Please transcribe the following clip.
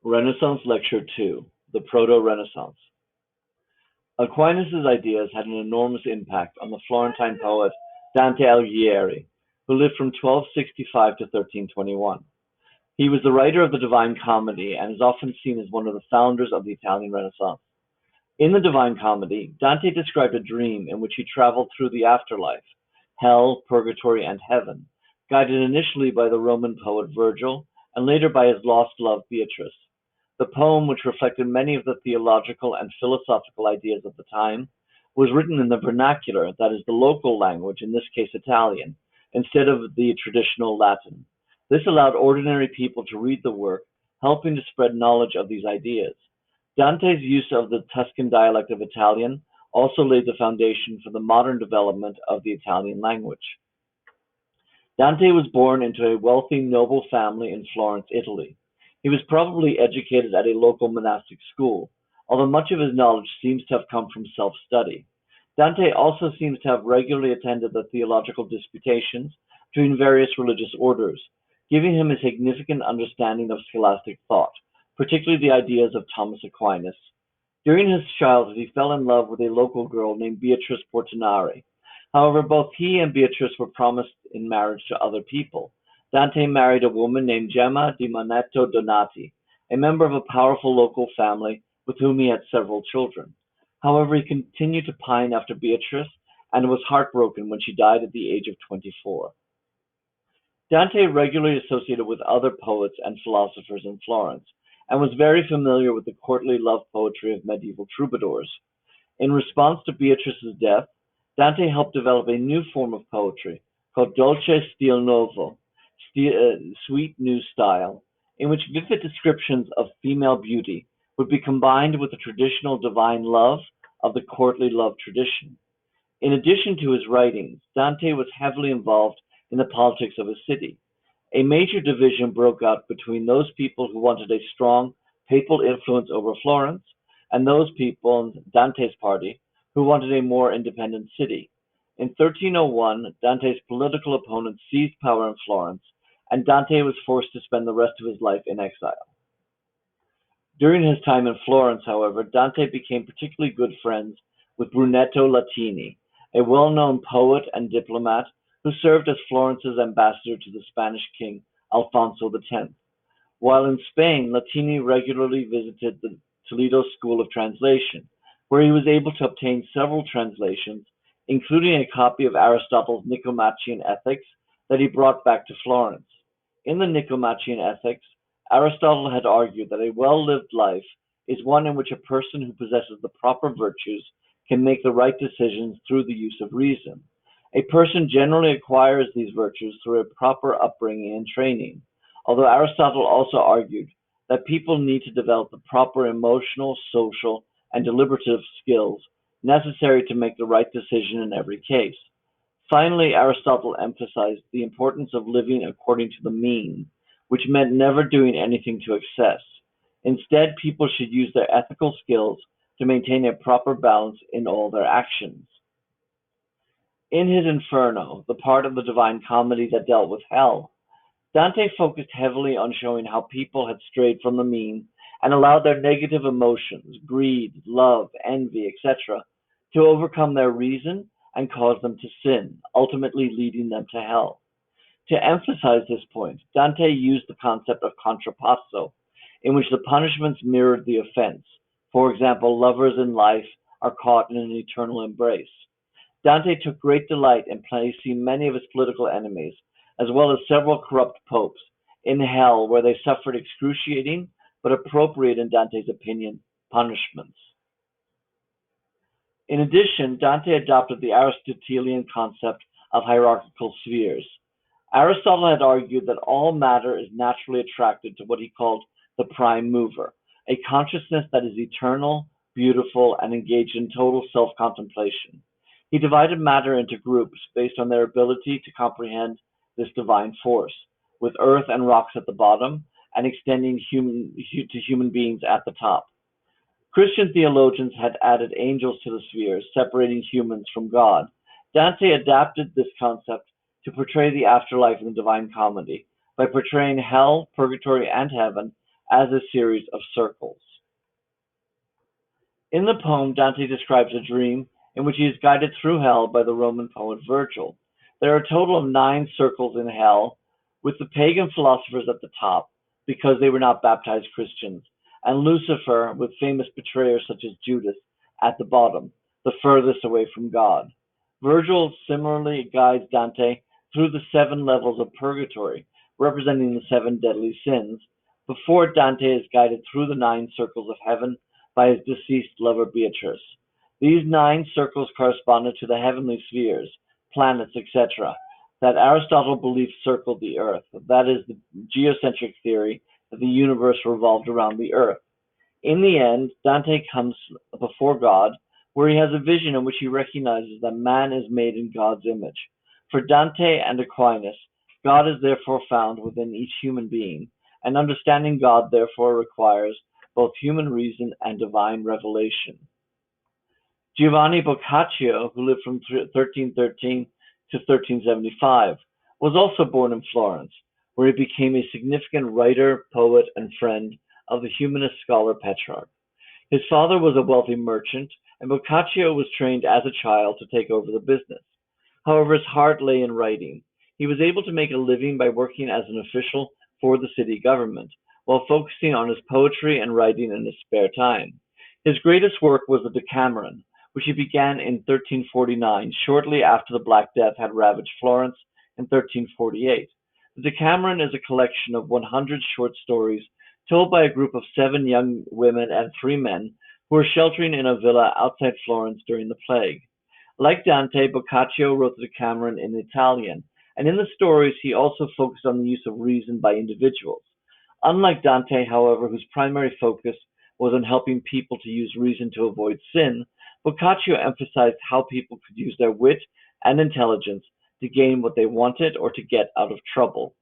Renaissance Lecture 2: The Proto-Renaissance. Aquinas' ideas had an enormous impact on the Florentine poet Dante Alighieri, who lived from 1265 to 1321. He was the writer of the Divine Comedy and is often seen as one of the founders of the Italian Renaissance. In the Divine Comedy, Dante described a dream in which he traveled through the afterlife, hell, purgatory, and heaven, guided initially by the Roman poet Virgil and later by his lost love Beatrice. The poem, which reflected many of the theological and philosophical ideas of the time, was written in the vernacular, that is, the local language, in this case Italian, instead of the traditional Latin. This allowed ordinary people to read the work, helping to spread knowledge of these ideas. Dante's use of the Tuscan dialect of Italian also laid the foundation for the modern development of the Italian language. Dante was born into a wealthy noble family in Florence, Italy. He was probably educated at a local monastic school, although much of his knowledge seems to have come from self-study. Dante also seems to have regularly attended the theological disputations between various religious orders, giving him a significant understanding of scholastic thought, particularly the ideas of Thomas Aquinas. During his childhood, he fell in love with a local girl named Beatrice Portinari. However, both he and Beatrice were promised in marriage to other people. Dante married a woman named Gemma di Manetto Donati, a member of a powerful local family with whom he had several children. However, he continued to pine after Beatrice and was heartbroken when she died at the age of 24. Dante regularly associated with other poets and philosophers in Florence, and was very familiar with the courtly love poetry of medieval troubadours. In response to Beatrice's death, Dante helped develop a new form of poetry called Dolce Stil Novo, sweet new style, in which vivid descriptions of female beauty would be combined with the traditional divine love of the courtly love tradition. In addition to his writings, Dante was heavily involved in the politics of his city. A major division broke out between those people who wanted a strong papal influence over Florence and those people, Dante's party, who wanted a more independent city. In 1301, Dante's political opponents seized power in Florence, and Dante was forced to spend the rest of his life in exile. During his time in Florence, however, Dante became particularly good friends with Brunetto Latini, a well-known poet and diplomat who served as Florence's ambassador to the Spanish king Alfonso X. While in Spain, Latini regularly visited the Toledo School of Translation, where he was able to obtain several translations, including a copy of Aristotle's Nicomachean Ethics that he brought back to Florence. In the Nicomachean Ethics, Aristotle had argued that a well-lived life is one in which a person who possesses the proper virtues can make the right decisions through the use of reason. A person generally acquires these virtues through a proper upbringing and training, although Aristotle also argued that people need to develop the proper emotional, social, and deliberative skills necessary to make the right decision in every case. Finally, Aristotle emphasized the importance of living according to the mean, which meant never doing anything to excess. Instead, people should use their ethical skills to maintain a proper balance in all their actions. In his Inferno, the part of the Divine Comedy that dealt with hell, Dante focused heavily on showing how people had strayed from the mean and allowed their negative emotions, greed, love, envy, etc., to overcome their reason and cause them to sin, ultimately leading them to hell. To emphasize this point, Dante used the concept of contrapasso, in which the punishments mirrored the offense. For example, lovers in life are caught in an eternal embrace. Dante took great delight in placing many of his political enemies, as well as several corrupt popes, in hell, where they suffered excruciating, but appropriate in Dante's opinion, punishments. In addition, Dante adopted the Aristotelian concept of hierarchical spheres. Aristotle had argued that all matter is naturally attracted to what he called the prime mover, a consciousness that is eternal, beautiful, and engaged in total self-contemplation. He divided matter into groups based on their ability to comprehend this divine force, with earth and rocks at the bottom and extending to human beings at the top. Christian theologians had added angels to the spheres, separating humans from God. Dante adapted this concept to portray the afterlife in the Divine Comedy by portraying hell, purgatory, and heaven as a series of circles. In the poem, Dante describes a dream in which he is guided through hell by the Roman poet Virgil. There are a total of 9 circles in hell, with the pagan philosophers at the top, because they were not baptized Christians, and Lucifer, with famous betrayers such as Judas, at the bottom, the furthest away from God. Virgil similarly guides Dante through the 7 levels of purgatory, representing the 7 deadly sins, before Dante is guided through the 9 circles of heaven by his deceased lover Beatrice. These 9 circles corresponded to the heavenly spheres, planets, etc., that Aristotle believed circled the Earth. That is the geocentric theory that the universe revolved around the Earth. In the end, Dante comes before God, where he has a vision in which he recognizes that man is made in God's image. For Dante and Aquinas, God is therefore found within each human being, and understanding God therefore requires both human reason and divine revelation. Giovanni Boccaccio, who lived from 1313 to 1375, was also born in Florence, where he became a significant writer, poet, and friend of the humanist scholar Petrarch. His father was a wealthy merchant, and Boccaccio was trained as a child to take over the business. However, his heart lay in writing. He was able to make a living by working as an official for the city government, while focusing on his poetry and writing in his spare time. His greatest work was the Decameron, which he began in 1349, shortly after the Black Death had ravaged Florence in 1348. The Decameron is a collection of 100 short stories told by a group of 7 young women and 3 men who were sheltering in a villa outside Florence during the plague. Like Dante, Boccaccio wrote the Decameron in Italian, and in the stories he also focused on the use of reason by individuals. Unlike Dante, however, whose primary focus was on helping people to use reason to avoid sin, Boccaccio emphasized how people could use their wit and intelligence to gain what they wanted or to get out of trouble.